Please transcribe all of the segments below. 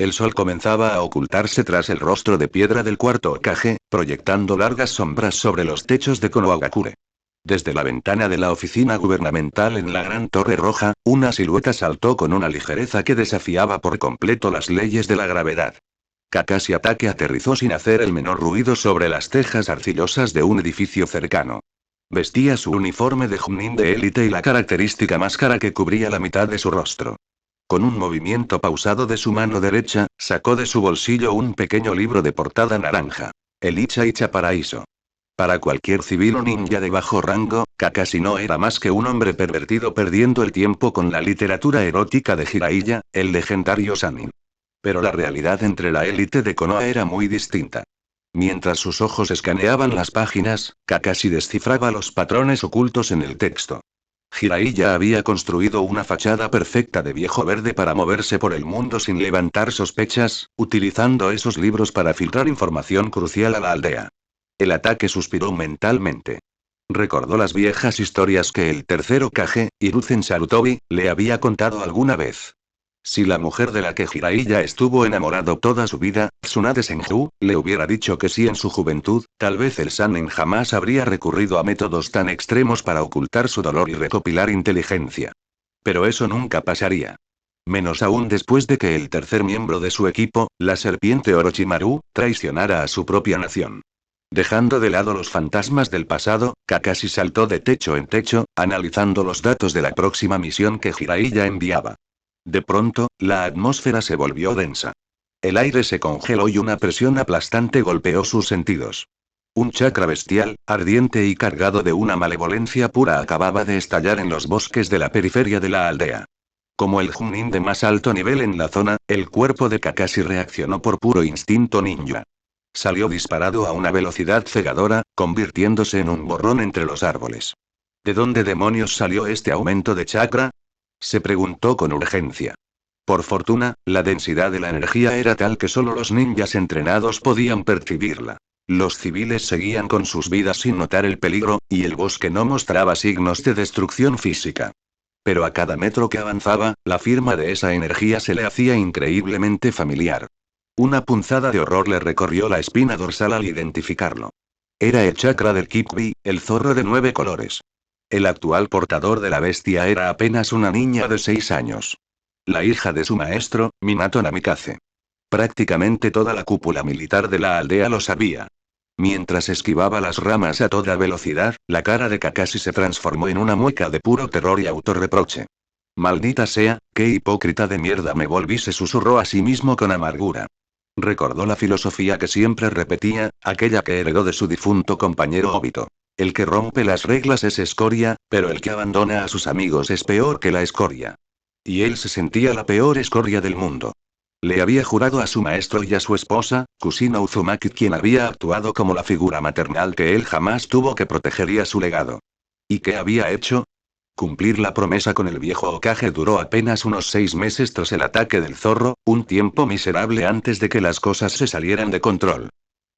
El sol comenzaba a ocultarse tras el rostro de piedra del cuarto Hokage, proyectando largas sombras sobre los techos de Konohagakure. Desde la ventana de la oficina gubernamental en la Gran Torre Roja, una silueta saltó con una ligereza que desafiaba por completo las leyes de la gravedad. Kakashi Hatake aterrizó sin hacer el menor ruido sobre las tejas arcillosas de un edificio cercano. Vestía su uniforme de Chunin de élite y la característica máscara que cubría la mitad de su rostro. Con un movimiento pausado de su mano derecha, sacó de su bolsillo un pequeño libro de portada naranja. El Icha Icha Paraíso. Para cualquier civil o ninja de bajo rango, Kakashi no era más que un hombre pervertido perdiendo el tiempo con la literatura erótica de Jiraiya, el legendario Sannin. Pero la realidad entre la élite de Konoha era muy distinta. Mientras sus ojos escaneaban las páginas, Kakashi descifraba los patrones ocultos en el texto. Jiraiya había construido una fachada perfecta de viejo verde para moverse por el mundo sin levantar sospechas, utilizando esos libros para filtrar información crucial a la aldea. El ataque suspiró mentalmente. Recordó las viejas historias que el tercer Hokage, Hiruzen Sarutobi, le había contado alguna vez. Si la mujer de la que Jiraiya estuvo enamorado toda su vida, Tsunade Senju, le hubiera dicho que sí en su juventud, tal vez el Sannin jamás habría recurrido a métodos tan extremos para ocultar su dolor y recopilar inteligencia. Pero eso nunca pasaría. Menos aún después de que el tercer miembro de su equipo, la serpiente Orochimaru, traicionara a su propia nación. Dejando de lado los fantasmas del pasado, Kakashi saltó de techo en techo, analizando los datos de la próxima misión que Jiraiya enviaba. De pronto, la atmósfera se volvió densa. El aire se congeló y una presión aplastante golpeó sus sentidos. Un chakra bestial, ardiente y cargado de una malevolencia pura acababa de estallar en los bosques de la periferia de la aldea. Como el Chunin de más alto nivel en la zona, el cuerpo de Kakashi reaccionó por puro instinto ninja. Salió disparado a una velocidad cegadora, convirtiéndose en un borrón entre los árboles. ¿De dónde demonios salió este aumento de chakra? Se preguntó con urgencia. Por fortuna, la densidad de la energía era tal que solo los ninjas entrenados podían percibirla. Los civiles seguían con sus vidas sin notar el peligro, y el bosque no mostraba signos de destrucción física. Pero a cada metro que avanzaba, la firma de esa energía se le hacía increíblemente familiar. Una punzada de horror le recorrió la espina dorsal al identificarlo. Era el chakra del Kikbi, el zorro de 9 colores. El actual portador de la bestia era apenas una niña de 6 años. La hija de su maestro, Minato Namikaze. Prácticamente toda la cúpula militar de la aldea lo sabía. Mientras esquivaba las ramas a toda velocidad, la cara de Kakashi se transformó en una mueca de puro terror y autorreproche. Maldita sea, qué hipócrita de mierda me volví, se susurró a sí mismo con amargura. Recordó la filosofía que siempre repetía, aquella que heredó de su difunto compañero Obito. El que rompe las reglas es escoria, pero el que abandona a sus amigos es peor que la escoria. Y él se sentía la peor escoria del mundo. Le había jurado a su maestro y a su esposa, Kusino Uzumaki, quien había actuado como la figura maternal que él jamás tuvo, que protegería su legado. ¿Y qué había hecho? Cumplir la promesa con el viejo Hokage duró apenas unos 6 meses tras el ataque del zorro, un tiempo miserable antes de que las cosas se salieran de control.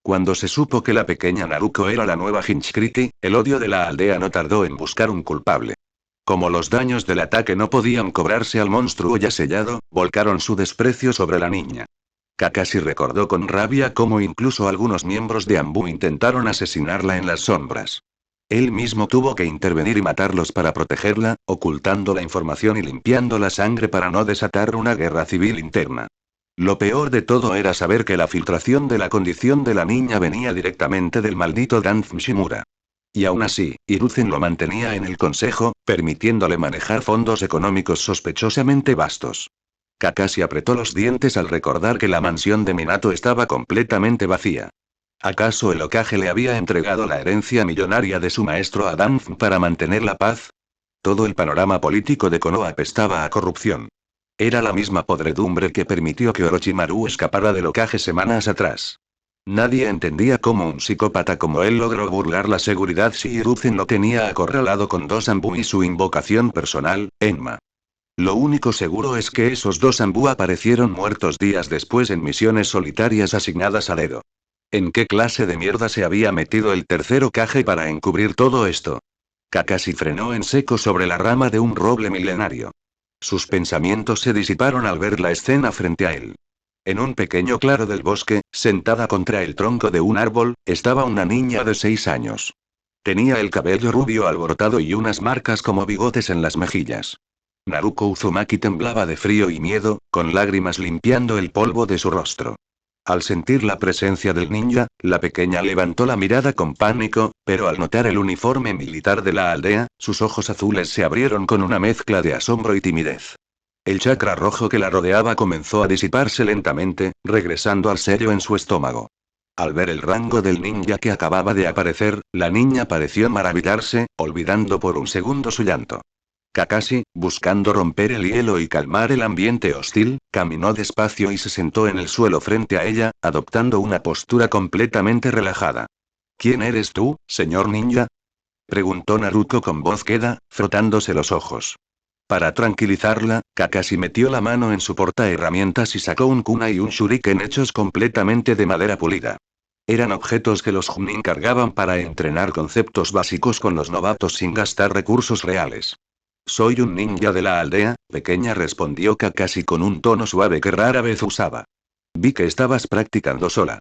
Cuando se supo que la pequeña Naruko era la nueva Hinchkriti, el odio de la aldea no tardó en buscar un culpable. Como los daños del ataque no podían cobrarse al monstruo ya sellado, volcaron su desprecio sobre la niña. Kakashi recordó con rabia cómo incluso algunos miembros de Anbu intentaron asesinarla en las sombras. Él mismo tuvo que intervenir y matarlos para protegerla, ocultando la información y limpiando la sangre para no desatar una guerra civil interna. Lo peor de todo era saber que la filtración de la condición de la niña venía directamente del maldito Danzo Shimura. Y aún así, Hiruzen lo mantenía en el consejo, permitiéndole manejar fondos económicos sospechosamente vastos. Kakashi apretó los dientes al recordar que la mansión de Minato estaba completamente vacía. ¿Acaso el Hokage le había entregado la herencia millonaria de su maestro a Danzo para mantener la paz? Todo el panorama político de Konoha apestaba a corrupción. Era la misma podredumbre que permitió que Orochimaru escapara del Hokage semanas atrás. Nadie entendía cómo un psicópata como él logró burlar la seguridad si Hiruzen lo tenía acorralado con 2 Anbu y su invocación personal, Enma. Lo único seguro es que esos 2 Anbu aparecieron muertos días después en misiones solitarias asignadas a dedo. ¿En qué clase de mierda se había metido el tercer Hokage para encubrir todo esto? Kakashi frenó en seco sobre la rama de un roble milenario. Sus pensamientos se disiparon al ver la escena frente a él. En un pequeño claro del bosque, sentada contra el tronco de un árbol, estaba una niña de 6 años. Tenía el cabello rubio alborotado y unas marcas como bigotes en las mejillas. Naruko Uzumaki temblaba de frío y miedo, con lágrimas limpiando el polvo de su rostro. Al sentir la presencia del ninja, la pequeña levantó la mirada con pánico, pero al notar el uniforme militar de la aldea, sus ojos azules se abrieron con una mezcla de asombro y timidez. El chakra rojo que la rodeaba comenzó a disiparse lentamente, regresando al sello en su estómago. Al ver el rango del ninja que acababa de aparecer, la niña pareció maravillarse, olvidando por un segundo su llanto. Kakashi, buscando romper el hielo y calmar el ambiente hostil, caminó despacio y se sentó en el suelo frente a ella, adoptando una postura completamente relajada. ¿Quién eres tú, señor ninja? Preguntó Naruto con voz queda, frotándose los ojos. Para tranquilizarla, Kakashi metió la mano en su portaherramientas y sacó un kunai y un shuriken hechos completamente de madera pulida. Eran objetos que los Chunin cargaban para entrenar conceptos básicos con los novatos sin gastar recursos reales. Soy un ninja de la aldea, pequeña, respondió Kakashi con un tono suave que rara vez usaba. Vi que estabas practicando sola.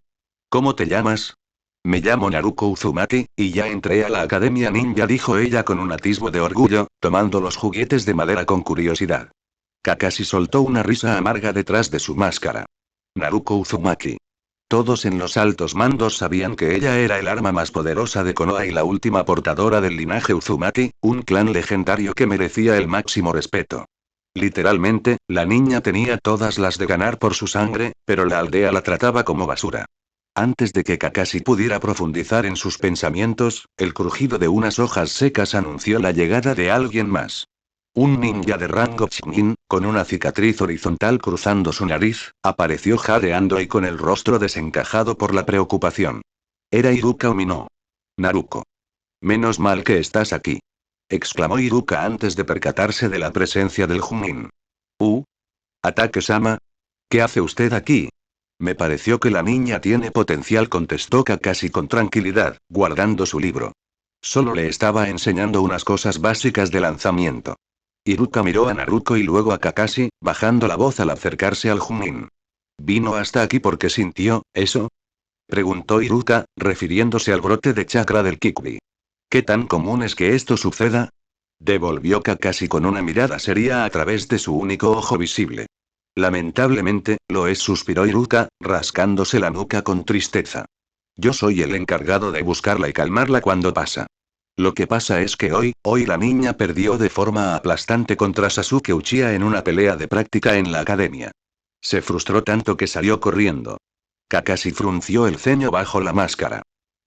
¿Cómo te llamas? Me llamo Naruko Uzumaki, y ya entré a la academia ninja, dijo ella con un atisbo de orgullo, tomando los juguetes de madera con curiosidad. Kakashi soltó una risa amarga detrás de su máscara. Naruko Uzumaki. Todos en los altos mandos sabían que ella era el arma más poderosa de Konoha y la última portadora del linaje Uzumaki, un clan legendario que merecía el máximo respeto. Literalmente, la niña tenía todas las de ganar por su sangre, pero la aldea la trataba como basura. Antes de que Kakashi pudiera profundizar en sus pensamientos, el crujido de unas hojas secas anunció la llegada de alguien más. Un ninja de rango Chunin, con una cicatriz horizontal cruzando su nariz, apareció jadeando y con el rostro desencajado por la preocupación. Era Iruka Umino. Naruko. Menos mal que estás aquí. Exclamó Iruka antes de percatarse de la presencia del Chunin. Atake-sama. ¿Qué hace usted aquí? Me pareció que la niña tiene potencial, contestó Kakashi con tranquilidad, guardando su libro. Solo le estaba enseñando unas cosas básicas de lanzamiento. Iruka miró a Naruto y luego a Kakashi, bajando la voz al acercarse al Chunin. ¿Vino hasta aquí porque sintió eso? Preguntó Iruka, refiriéndose al brote de chakra del Kikbi. ¿Qué tan común es que esto suceda? Devolvió Kakashi con una mirada seria a través de su único ojo visible. Lamentablemente, lo es, suspiró Iruka, rascándose la nuca con tristeza. Yo soy el encargado de buscarla y calmarla cuando pasa. Lo que pasa es que hoy la niña perdió de forma aplastante contra Sasuke Uchiha en una pelea de práctica en la academia. Se frustró tanto que salió corriendo. Kakashi frunció el ceño bajo la máscara.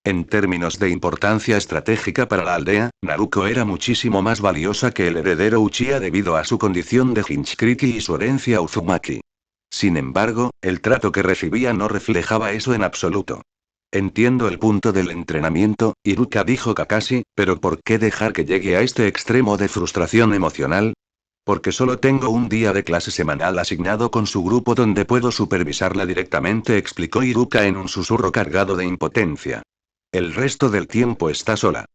En términos de importancia estratégica para la aldea, Naruko era muchísimo más valiosa que el heredero Uchiha debido a su condición de Jinchuriki y su herencia Uzumaki. Sin embargo, el trato que recibía no reflejaba eso en absoluto. Entiendo el punto del entrenamiento, Iruka, dijo Kakashi, pero ¿por qué dejar que llegue a este extremo de frustración emocional? Porque solo tengo un día de clase semanal asignado con su grupo donde puedo supervisarla directamente, explicó Iruka en un susurro cargado de impotencia. El resto del tiempo está sola.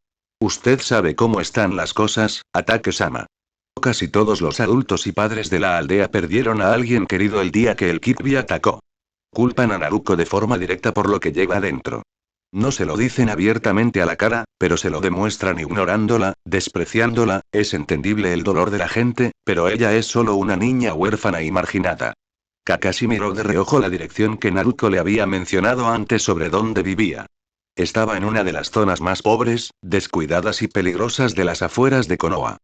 Usted sabe cómo están las cosas, Atake-sama. Casi todos los adultos y padres de la aldea perdieron a alguien querido el día que el Kikbi atacó. Culpan a Naruko de forma directa por lo que lleva dentro. No se lo dicen abiertamente a la cara, pero se lo demuestran ignorándola, despreciándola. Es entendible el dolor de la gente, pero ella es solo una niña huérfana y marginada. Kakashi miró de reojo la dirección que Naruto le había mencionado antes sobre dónde vivía. Estaba en una de las zonas más pobres, descuidadas y peligrosas de las afueras de Konoha.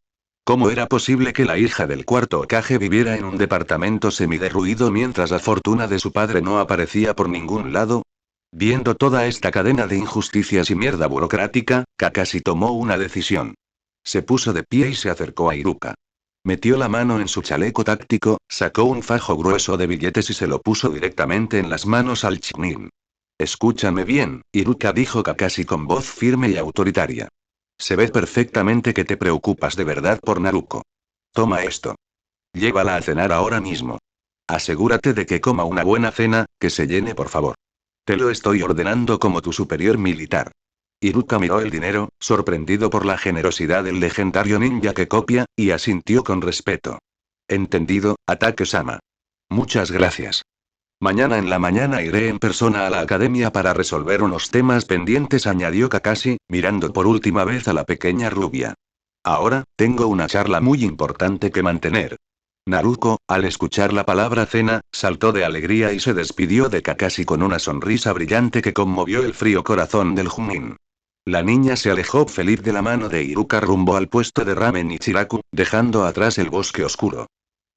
¿Cómo era posible que la hija del cuarto Hokage viviera en un departamento semiderruido mientras la fortuna de su padre no aparecía por ningún lado? Viendo toda esta cadena de injusticias y mierda burocrática, Kakashi tomó una decisión. Se puso de pie y se acercó a Iruka. Metió la mano en su chaleco táctico, sacó un fajo grueso de billetes y se lo puso directamente en las manos al Chunin. Escúchame bien, Iruka, dijo Kakashi con voz firme y autoritaria. Se ve perfectamente que te preocupas de verdad por Naruko. Toma esto. Llévala a cenar ahora mismo. Asegúrate de que coma una buena cena, que se llene por favor. Te lo estoy ordenando como tu superior militar. Iruka miró el dinero, sorprendido por la generosidad del legendario ninja que copia, y asintió con respeto. Entendido, Atake-sama. Muchas gracias. Mañana en la mañana iré en persona a la academia para resolver unos temas pendientes, añadió Kakashi, mirando por última vez a la pequeña rubia. Ahora, tengo una charla muy importante que mantener. Naruto, al escuchar la palabra cena, saltó de alegría y se despidió de Kakashi con una sonrisa brillante que conmovió el frío corazón del Junin. La niña se alejó feliz de la mano de Iruka rumbo al puesto de ramen Ichiraku, dejando atrás el bosque oscuro.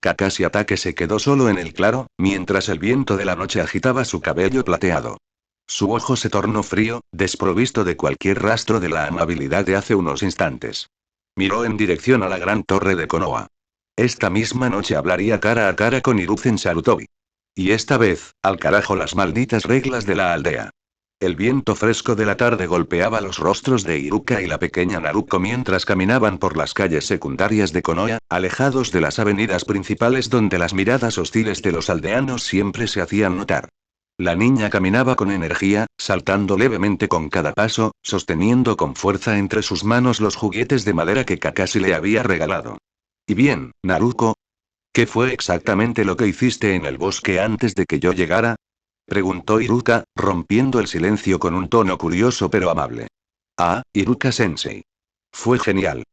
Kakashi Atake se quedó solo en el claro, mientras el viento de la noche agitaba su cabello plateado. Su ojo se tornó frío, desprovisto de cualquier rastro de la amabilidad de hace unos instantes. Miró en dirección a la gran torre de Konoha. Esta misma noche hablaría cara a cara con Hiruzen Sarutobi. Y esta vez, al carajo las malditas reglas de la aldea. El viento fresco de la tarde golpeaba los rostros de Iruka y la pequeña Naruto mientras caminaban por las calles secundarias de Konoha, alejados de las avenidas principales donde las miradas hostiles de los aldeanos siempre se hacían notar. La niña caminaba con energía, saltando levemente con cada paso, sosteniendo con fuerza entre sus manos los juguetes de madera que Kakashi le había regalado. ¿Y bien, Naruto? ¿Qué fue exactamente lo que hiciste en el bosque antes de que yo llegara? Preguntó Iruka, rompiendo el silencio con un tono curioso pero amable. Ah, Iruka-sensei. Fue genial.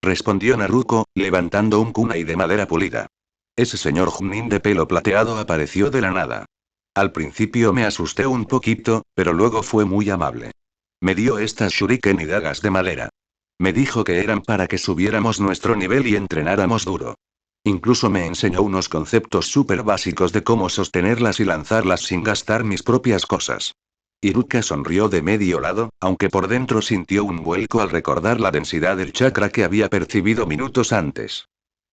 Respondió Naruto, levantando un kunai de madera pulida. Ese señor Junin de pelo plateado apareció de la nada. Al principio me asusté un poquito, pero luego fue muy amable. Me dio estas shuriken y dagas de madera. Me dijo que eran para que subiéramos nuestro nivel y entrenáramos duro. Incluso me enseñó unos conceptos súper básicos de cómo sostenerlas y lanzarlas sin gastar mis propias cosas. Iruka sonrió de medio lado, aunque por dentro sintió un vuelco al recordar la densidad del chakra que había percibido minutos antes.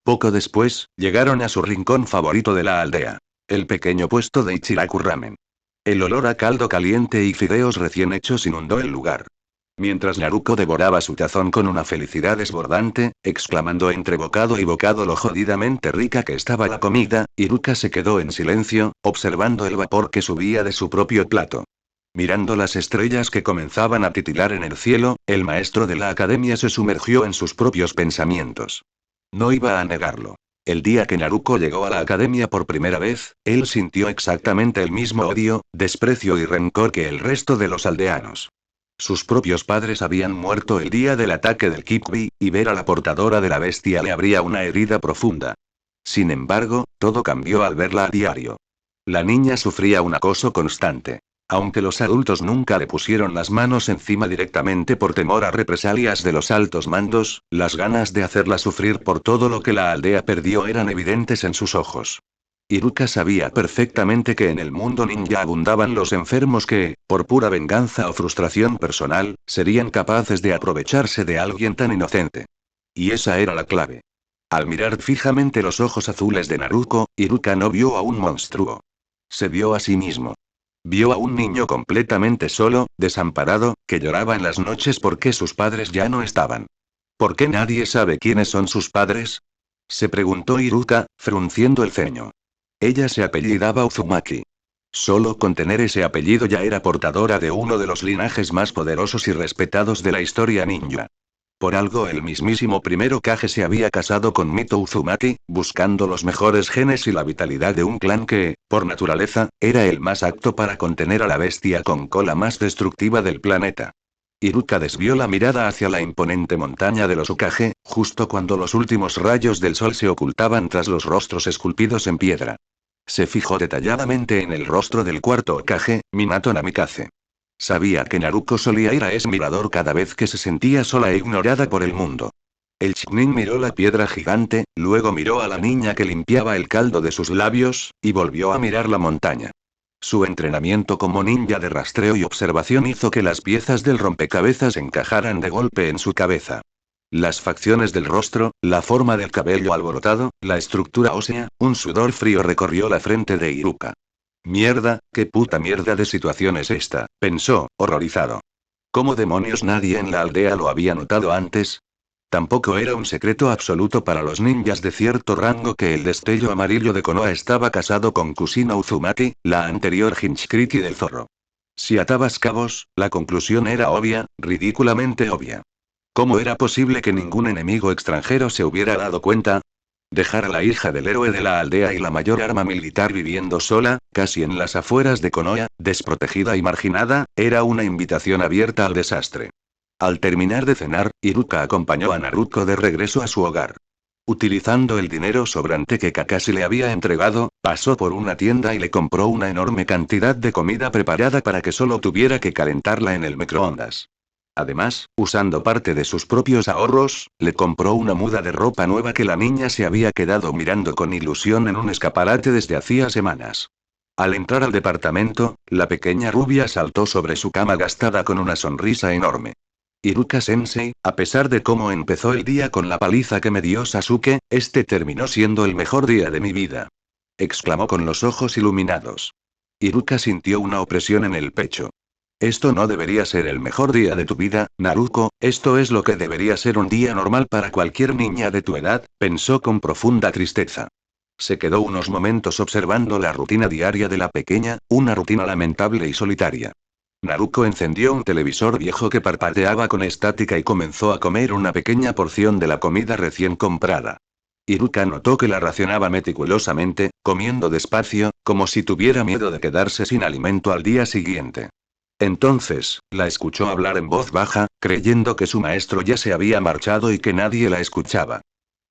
Poco después, llegaron a su rincón favorito de la aldea. El pequeño puesto de Ichiraku Ramen. El olor a caldo caliente y fideos recién hechos inundó el lugar. Mientras Naruto devoraba su tazón con una felicidad desbordante, exclamando entre bocado y bocado lo jodidamente rica que estaba la comida, Iruka se quedó en silencio, observando el vapor que subía de su propio plato. Mirando las estrellas que comenzaban a titilar en el cielo, el maestro de la academia se sumergió en sus propios pensamientos. No iba a negarlo. El día que Naruto llegó a la academia por primera vez, él sintió exactamente el mismo odio, desprecio y rencor que el resto de los aldeanos. Sus propios padres habían muerto el día del ataque del Kyuubi, y ver a la portadora de la bestia le abría una herida profunda. Sin embargo, todo cambió al verla a diario. La niña sufría un acoso constante. Aunque los adultos nunca le pusieron las manos encima directamente por temor a represalias de los altos mandos, las ganas de hacerla sufrir por todo lo que la aldea perdió eran evidentes en sus ojos. Iruka sabía perfectamente que en el mundo ninja abundaban los enfermos que, por pura venganza o frustración personal, serían capaces de aprovecharse de alguien tan inocente. Y esa era la clave. Al mirar fijamente los ojos azules de Naruto, Iruka no vio a un monstruo. Se vio a sí mismo. Vio a un niño completamente solo, desamparado, que lloraba en las noches porque sus padres ya no estaban. ¿Por qué nadie sabe quiénes son sus padres? Se preguntó Iruka, frunciendo el ceño. Ella se apellidaba Uzumaki. Solo con tener ese apellido ya era portadora de uno de los linajes más poderosos y respetados de la historia ninja. Por algo el mismísimo primero Kage se había casado con Mito Uzumaki, buscando los mejores genes y la vitalidad de un clan que, por naturaleza, era el más apto para contener a la bestia con cola más destructiva del planeta. Iruka desvió la mirada hacia la imponente montaña de los Hokage, justo cuando los últimos rayos del sol se ocultaban tras los rostros esculpidos en piedra. Se fijó detalladamente en el rostro del cuarto Hokage, Minato Namikaze. Sabía que Naruto solía ir a ese mirador cada vez que se sentía sola e ignorada por el mundo. El Chunin miró la piedra gigante, luego miró a la niña que limpiaba el caldo de sus labios, y volvió a mirar la montaña. Su entrenamiento como ninja de rastreo y observación hizo que las piezas del rompecabezas encajaran de golpe en su cabeza. Las facciones del rostro, la forma del cabello alborotado, la estructura ósea, un sudor frío recorrió la frente de Iruka. Mierda, qué puta mierda de situación es esta, pensó, horrorizado. ¿Cómo demonios nadie en la aldea lo había notado antes? Tampoco era un secreto absoluto para los ninjas de cierto rango que el destello amarillo de Konoha estaba casado con Kusino Uzumaki, la anterior Hinchkriki del zorro. Si atabas cabos, la conclusión era obvia, ridículamente obvia. ¿Cómo era posible que ningún enemigo extranjero se hubiera dado cuenta? Dejar a la hija del héroe de la aldea y la mayor arma militar viviendo sola, casi en las afueras de Konoha, desprotegida y marginada, era una invitación abierta al desastre. Al terminar de cenar, Iruka acompañó a Naruto de regreso a su hogar. Utilizando el dinero sobrante que Kakashi le había entregado, pasó por una tienda y le compró una enorme cantidad de comida preparada para que solo tuviera que calentarla en el microondas. Además, usando parte de sus propios ahorros, le compró una muda de ropa nueva que la niña se había quedado mirando con ilusión en un escaparate desde hacía semanas. Al entrar al departamento, la pequeña rubia saltó sobre su cama gastada con una sonrisa enorme. Iruka-sensei, a pesar de cómo empezó el día con la paliza que me dio Sasuke, este terminó siendo el mejor día de mi vida. Exclamó con los ojos iluminados. Iruka sintió una opresión en el pecho. Esto no debería ser el mejor día de tu vida, Naruko, esto es lo que debería ser un día normal para cualquier niña de tu edad, pensó con profunda tristeza. Se quedó unos momentos observando la rutina diaria de la pequeña, una rutina lamentable y solitaria. Naruko encendió un televisor viejo que parpadeaba con estática y comenzó a comer una pequeña porción de la comida recién comprada. Iruka notó que la racionaba meticulosamente, comiendo despacio, como si tuviera miedo de quedarse sin alimento al día siguiente. Entonces, la escuchó hablar en voz baja, creyendo que su maestro ya se había marchado y que nadie la escuchaba.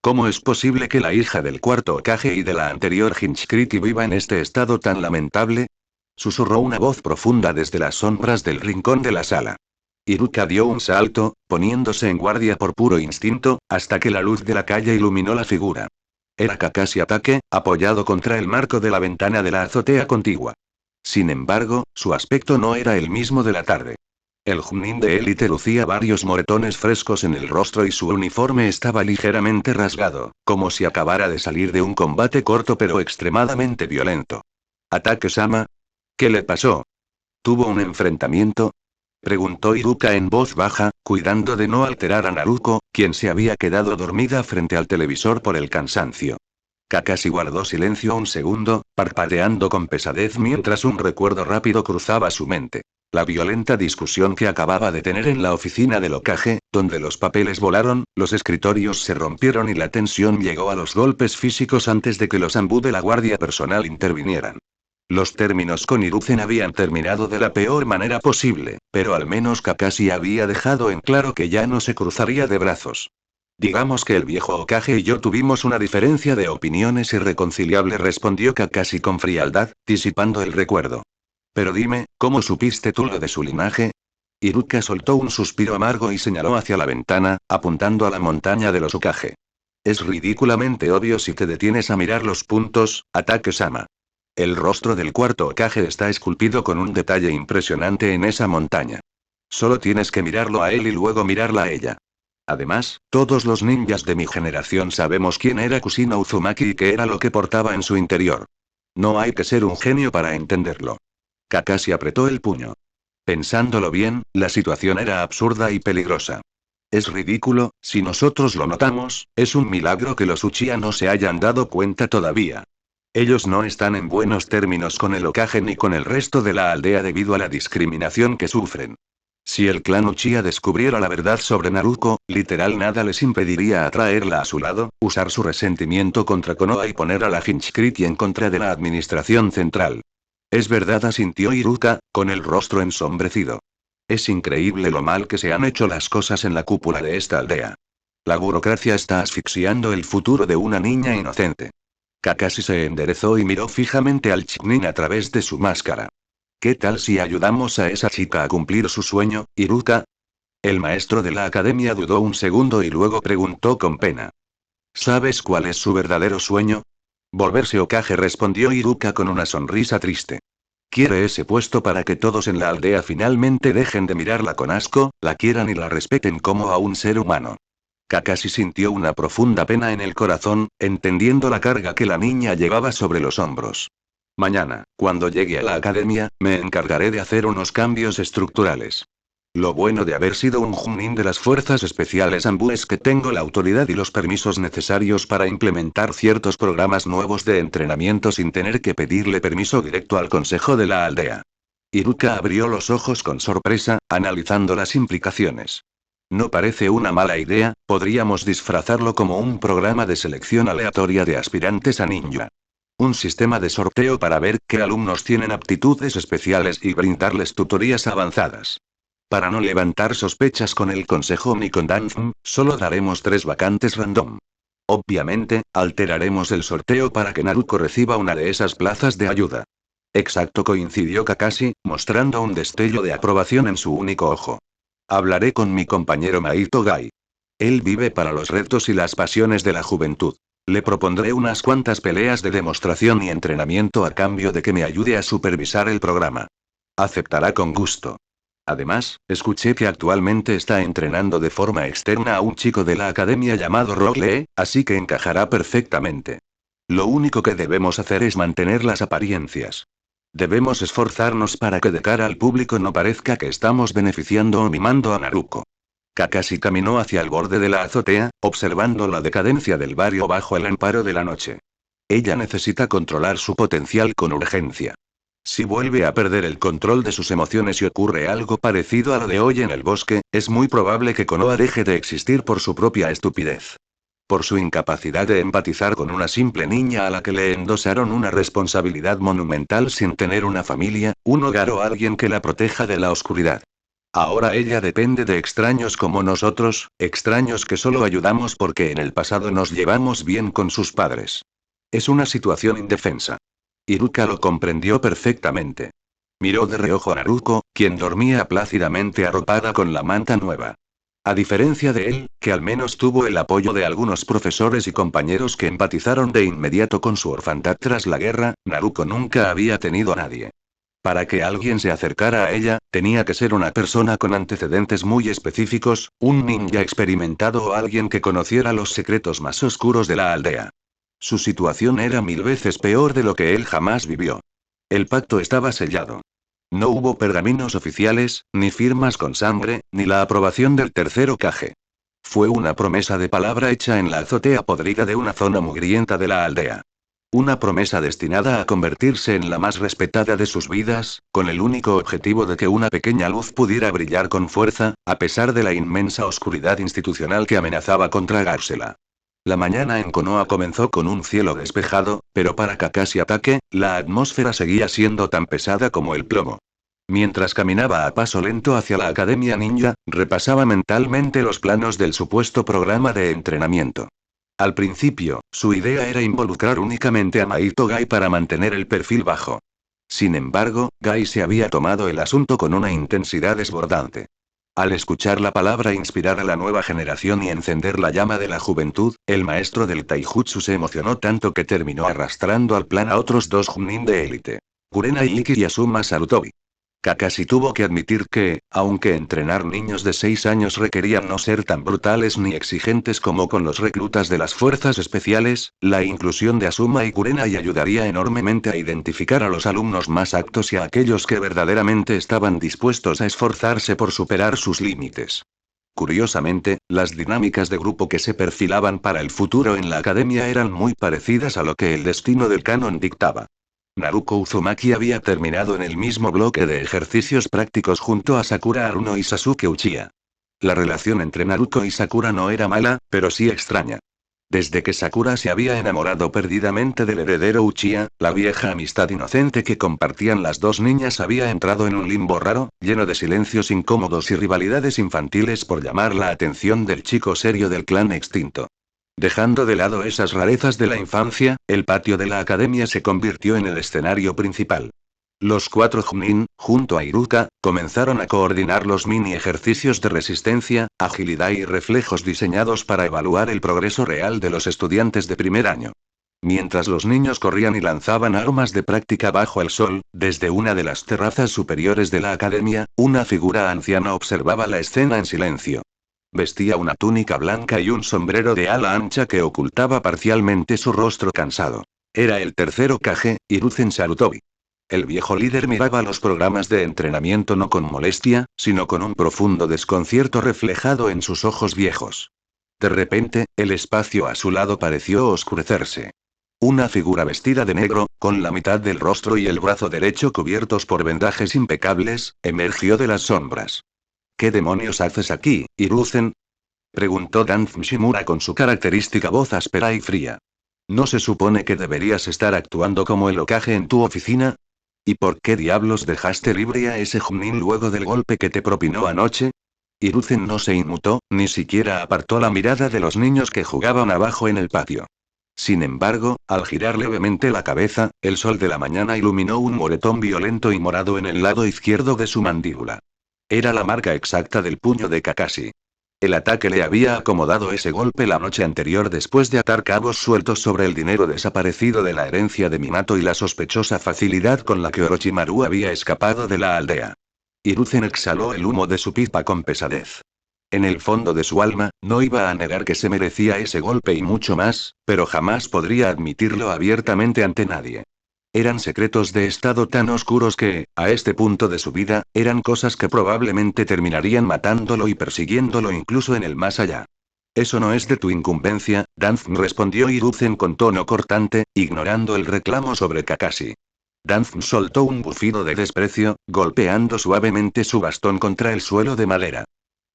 ¿Cómo es posible que la hija del cuarto Hokage y de la anterior Hinchkriti viva en este estado tan lamentable? Susurró una voz profunda desde las sombras del rincón de la sala. Iruka dio un salto, poniéndose en guardia por puro instinto, hasta que la luz de la calle iluminó la figura. Era Kakashi Hatake, apoyado contra el marco de la ventana de la azotea contigua. Sin embargo, su aspecto no era el mismo de la tarde. El Chunin de élite lucía varios moretones frescos en el rostro y su uniforme estaba ligeramente rasgado, como si acabara de salir de un combate corto pero extremadamente violento. ¿Hatake-sama? ¿Qué le pasó? ¿Tuvo un enfrentamiento? Preguntó Iruka en voz baja, cuidando de no alterar a Naruko, quien se había quedado dormida frente al televisor por el cansancio. Kakashi guardó silencio un segundo, parpadeando con pesadez mientras un recuerdo rápido cruzaba su mente. La violenta discusión que acababa de tener en la oficina del Hokage, donde los papeles volaron, los escritorios se rompieron y la tensión llegó a los golpes físicos antes de que los Anbu de la guardia personal intervinieran. Los términos con Hiruzen habían terminado de la peor manera posible, pero al menos Kakashi había dejado en claro que ya no se cruzaría de brazos. Digamos que el viejo Hokage y yo tuvimos una diferencia de opiniones irreconciliable, respondió Kakashi con frialdad, disipando el recuerdo. Pero dime, ¿cómo supiste tú lo de su linaje? Iruka soltó un suspiro amargo y señaló hacia la ventana, apuntando a la montaña de los Hokage. Es ridículamente obvio si te detienes a mirar los puntos, Hatake-sama. El rostro del cuarto Hokage está esculpido con un detalle impresionante en esa montaña. Solo tienes que mirarlo a él y luego mirarla a ella. Además, todos los ninjas de mi generación sabemos quién era Kushina Uzumaki y qué era lo que portaba en su interior. No hay que ser un genio para entenderlo. Kakashi apretó el puño. Pensándolo bien, la situación era absurda y peligrosa. Es ridículo, si nosotros lo notamos, es un milagro que los Uchiha no se hayan dado cuenta todavía. Ellos no están en buenos términos con el Hokage ni con el resto de la aldea debido a la discriminación que sufren. Si el clan Uchiha descubriera la verdad sobre Naruko, literal nada les impediría atraerla a su lado, usar su resentimiento contra Konoha y poner a la Hinchkriti en contra de la administración central. Es verdad, asintió Iruka, con el rostro ensombrecido. Es increíble lo mal que se han hecho las cosas en la cúpula de esta aldea. La burocracia está asfixiando el futuro de una niña inocente. Kakashi se enderezó y miró fijamente al Chunin a través de su máscara. ¿Qué tal si ayudamos a esa chica a cumplir su sueño, Iruka? El maestro de la academia dudó un segundo y luego preguntó con pena. ¿Sabes cuál es su verdadero sueño? Volverse Hokage, respondió Iruka con una sonrisa triste. Quiere ese puesto para que todos en la aldea finalmente dejen de mirarla con asco, la quieran y la respeten como a un ser humano. Kakashi sintió una profunda pena en el corazón, entendiendo la carga que la niña llevaba sobre los hombros. Mañana, cuando llegue a la academia, me encargaré de hacer unos cambios estructurales. Lo bueno de haber sido un Chunin de las fuerzas especiales Anbu es que tengo la autoridad y los permisos necesarios para implementar ciertos programas nuevos de entrenamiento sin tener que pedirle permiso directo al consejo de la aldea. Iruka abrió los ojos con sorpresa, analizando las implicaciones. No parece una mala idea, podríamos disfrazarlo como un programa de selección aleatoria de aspirantes a ninja. Un sistema de sorteo para ver qué alumnos tienen aptitudes especiales y brindarles tutorías avanzadas. Para no levantar sospechas con el consejo ni con Danzum, solo daremos 3 vacantes random. Obviamente, alteraremos el sorteo para que Naruko reciba una de esas plazas de ayuda. Exacto, coincidió Kakashi, mostrando un destello de aprobación en su único ojo. Hablaré con mi compañero Maito Gai. Él vive para los retos y las pasiones de la juventud. Le propondré unas cuantas peleas de demostración y entrenamiento a cambio de que me ayude a supervisar el programa. Aceptará con gusto. Además, escuché que actualmente está entrenando de forma externa a un chico de la academia llamado Rock Lee, así que encajará perfectamente. Lo único que debemos hacer es mantener las apariencias. Debemos esforzarnos para que de cara al público no parezca que estamos beneficiando o mimando a Naruko. Kakashi caminó hacia el borde de la azotea, observando la decadencia del barrio bajo el amparo de la noche. Ella necesita controlar su potencial con urgencia. Si vuelve a perder el control de sus emociones y ocurre algo parecido a lo de hoy en el bosque, es muy probable que Konoha deje de existir por su propia estupidez. Por su incapacidad de empatizar con una simple niña a la que le endosaron una responsabilidad monumental sin tener una familia, un hogar o alguien que la proteja de la oscuridad. Ahora ella depende de extraños como nosotros, extraños que solo ayudamos porque en el pasado nos llevamos bien con sus padres. Es una situación indefensa. Iruka lo comprendió perfectamente. Miró de reojo a Naruko, quien dormía plácidamente arropada con la manta nueva. A diferencia de él, que al menos tuvo el apoyo de algunos profesores y compañeros que empatizaron de inmediato con su orfandad tras la guerra, Naruko nunca había tenido a nadie. Para que alguien se acercara a ella, tenía que ser una persona con antecedentes muy específicos, un ninja experimentado o alguien que conociera los secretos más oscuros de la aldea. Su situación era 1000 veces peor de lo que él jamás vivió. El pacto estaba sellado. No hubo pergaminos oficiales, ni firmas con sangre, ni la aprobación del tercer Hokage. Fue una promesa de palabra hecha en la azotea podrida de una zona mugrienta de la aldea. Una promesa destinada a convertirse en la más respetada de sus vidas, con el único objetivo de que una pequeña luz pudiera brillar con fuerza, a pesar de la inmensa oscuridad institucional que amenazaba con tragársela. La mañana en Konoha comenzó con un cielo despejado, pero para Kakashi Take, la atmósfera seguía siendo tan pesada como el plomo. Mientras caminaba a paso lento hacia la Academia Ninja, repasaba mentalmente los planos del supuesto programa de entrenamiento. Al principio, su idea era involucrar únicamente a Maito Gai para mantener el perfil bajo. Sin embargo, Gai se había tomado el asunto con una intensidad desbordante. Al escuchar la palabra inspirar a la nueva generación y encender la llama de la juventud, el maestro del taijutsu se emocionó tanto que terminó arrastrando al plan a otros 2 Chunin de élite. Kurena Iki y Asuma Sarutobi. Kakashi tuvo que admitir que, aunque entrenar niños de 6 años requería no ser tan brutales ni exigentes como con los reclutas de las fuerzas especiales, la inclusión de Asuma y Kurenai ayudaría enormemente a identificar a los alumnos más aptos y a aquellos que verdaderamente estaban dispuestos a esforzarse por superar sus límites. Curiosamente, las dinámicas de grupo que se perfilaban para el futuro en la academia eran muy parecidas a lo que el destino del canon dictaba. Naruko Uzumaki había terminado en el mismo bloque de ejercicios prácticos junto a Sakura Haruno y Sasuke Uchiha. La relación entre Naruko y Sakura no era mala, pero sí extraña. Desde que Sakura se había enamorado perdidamente del heredero Uchiha, la vieja amistad inocente que compartían las 2 niñas había entrado en un limbo raro, lleno de silencios incómodos y rivalidades infantiles por llamar la atención del chico serio del clan extinto. Dejando de lado esas rarezas de la infancia, el patio de la academia se convirtió en el escenario principal. Los 4 Chunin, junto a Iruka, comenzaron a coordinar los mini ejercicios de resistencia, agilidad y reflejos diseñados para evaluar el progreso real de los estudiantes de primer año. Mientras los niños corrían y lanzaban armas de práctica bajo el sol, desde una de las terrazas superiores de la academia, una figura anciana observaba la escena en silencio. Vestía una túnica blanca y un sombrero de ala ancha que ocultaba parcialmente su rostro cansado. Era el tercer Hokage, Hiruzen Sarutobi. El viejo líder miraba los programas de entrenamiento no con molestia, sino con un profundo desconcierto reflejado en sus ojos viejos. De repente, el espacio a su lado pareció oscurecerse. Una figura vestida de negro, con la mitad del rostro y el brazo derecho cubiertos por vendajes impecables, emergió de las sombras. ¿Qué demonios haces aquí, Hiruzen? Preguntó Danzo Shimura con su característica voz áspera y fría. ¿No se supone que deberías estar actuando como el Hokage en tu oficina? ¿Y por qué diablos dejaste libre a ese Junin luego del golpe que te propinó anoche? Hiruzen no se inmutó, ni siquiera apartó la mirada de los niños que jugaban abajo en el patio. Sin embargo, al girar levemente la cabeza, el sol de la mañana iluminó un moretón violento y morado en el lado izquierdo de su mandíbula. Era la marca exacta del puño de Kakashi. El ataque le había acomodado ese golpe la noche anterior después de atar cabos sueltos sobre el dinero desaparecido de la herencia de Minato y la sospechosa facilidad con la que Orochimaru había escapado de la aldea. Hiruzen exhaló el humo de su pipa con pesadez. En el fondo de su alma, no iba a negar que se merecía ese golpe y mucho más, pero jamás podría admitirlo abiertamente ante nadie. Eran secretos de estado tan oscuros que, a este punto de su vida, eran cosas que probablemente terminarían matándolo y persiguiéndolo incluso en el más allá. Eso no es de tu incumbencia, Danzo respondió Hiruzen con tono cortante, ignorando el reclamo sobre Kakashi. Danzo soltó un bufido de desprecio, golpeando suavemente su bastón contra el suelo de madera.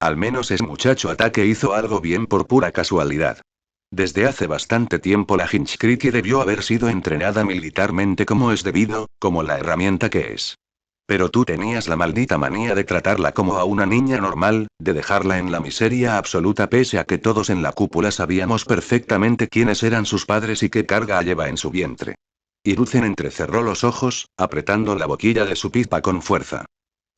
Al menos ese muchacho ataque hizo algo bien por pura casualidad. Desde hace bastante tiempo la Hinchkriki debió haber sido entrenada militarmente como es debido, como la herramienta que es. Pero tú tenías la maldita manía de tratarla como a una niña normal, de dejarla en la miseria absoluta pese a que todos en la cúpula sabíamos perfectamente quiénes eran sus padres y qué carga lleva en su vientre. Hiruzen entrecerró los ojos, apretando la boquilla de su pipa con fuerza.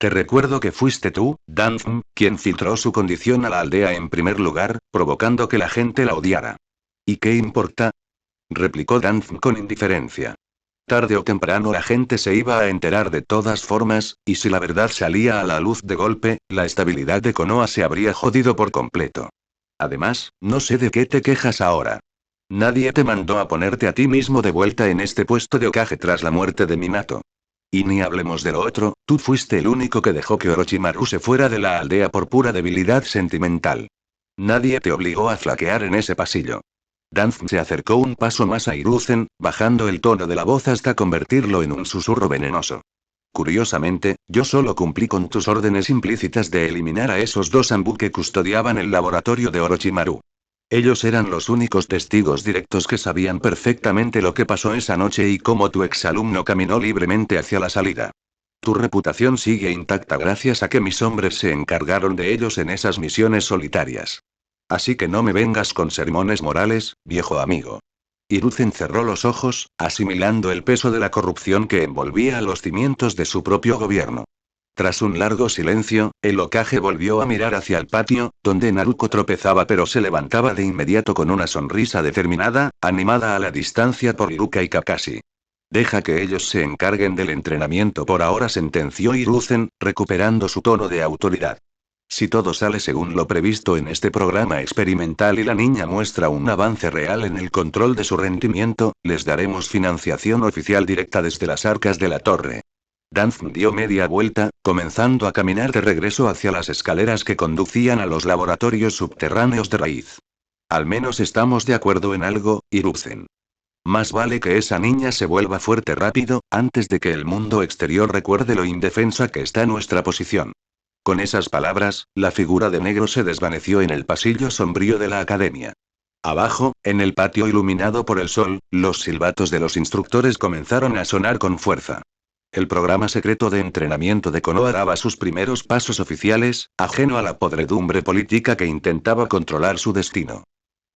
Te recuerdo que fuiste tú, Danzo, quien filtró su condición a la aldea en primer lugar, provocando que la gente la odiara. ¿Y qué importa? Replicó Danzo con indiferencia. Tarde o temprano la gente se iba a enterar de todas formas, y si la verdad salía a la luz de golpe, la estabilidad de Konoha se habría jodido por completo. Además, no sé de qué te quejas ahora. Nadie te mandó a ponerte a ti mismo de vuelta en este puesto de Hokage tras la muerte de Minato. Y ni hablemos de lo otro, tú fuiste el único que dejó que Orochimaru se fuera de la aldea por pura debilidad sentimental. Nadie te obligó a flaquear en ese pasillo. Danzo se acercó un paso más a Hiruzen, bajando el tono de la voz hasta convertirlo en un susurro venenoso. Curiosamente, yo solo cumplí con tus órdenes implícitas de eliminar a esos dos Anbu que custodiaban el laboratorio de Orochimaru. Ellos eran los únicos testigos directos que sabían perfectamente lo que pasó esa noche y cómo tu exalumno caminó libremente hacia la salida. Tu reputación sigue intacta gracias a que mis hombres se encargaron de ellos en esas misiones solitarias. Así que no me vengas con sermones morales, viejo amigo. Hiruzen cerró los ojos, asimilando el peso de la corrupción que envolvía a los cimientos de su propio gobierno. Tras un largo silencio, el Hokage volvió a mirar hacia el patio, donde Naruto tropezaba pero se levantaba de inmediato con una sonrisa determinada, animada a la distancia por Iruka y Kakashi. Deja que ellos se encarguen del entrenamiento por ahora, sentenció Hiruzen, recuperando su tono de autoridad. Si todo sale según lo previsto en este programa experimental y la niña muestra un avance real en el control de su rendimiento, les daremos financiación oficial directa desde las arcas de la torre. Danzo dio media vuelta, comenzando a caminar de regreso hacia las escaleras que conducían a los laboratorios subterráneos de raíz. Al menos estamos de acuerdo en algo, Hiruzen. Más vale que esa niña se vuelva fuerte rápido, antes de que el mundo exterior recuerde lo indefensa que está nuestra posición. Con esas palabras, la figura de negro se desvaneció en el pasillo sombrío de la academia. Abajo, en el patio iluminado por el sol, los silbatos de los instructores comenzaron a sonar con fuerza. El programa secreto de entrenamiento de Konoha daba sus primeros pasos oficiales, ajeno a la podredumbre política que intentaba controlar su destino.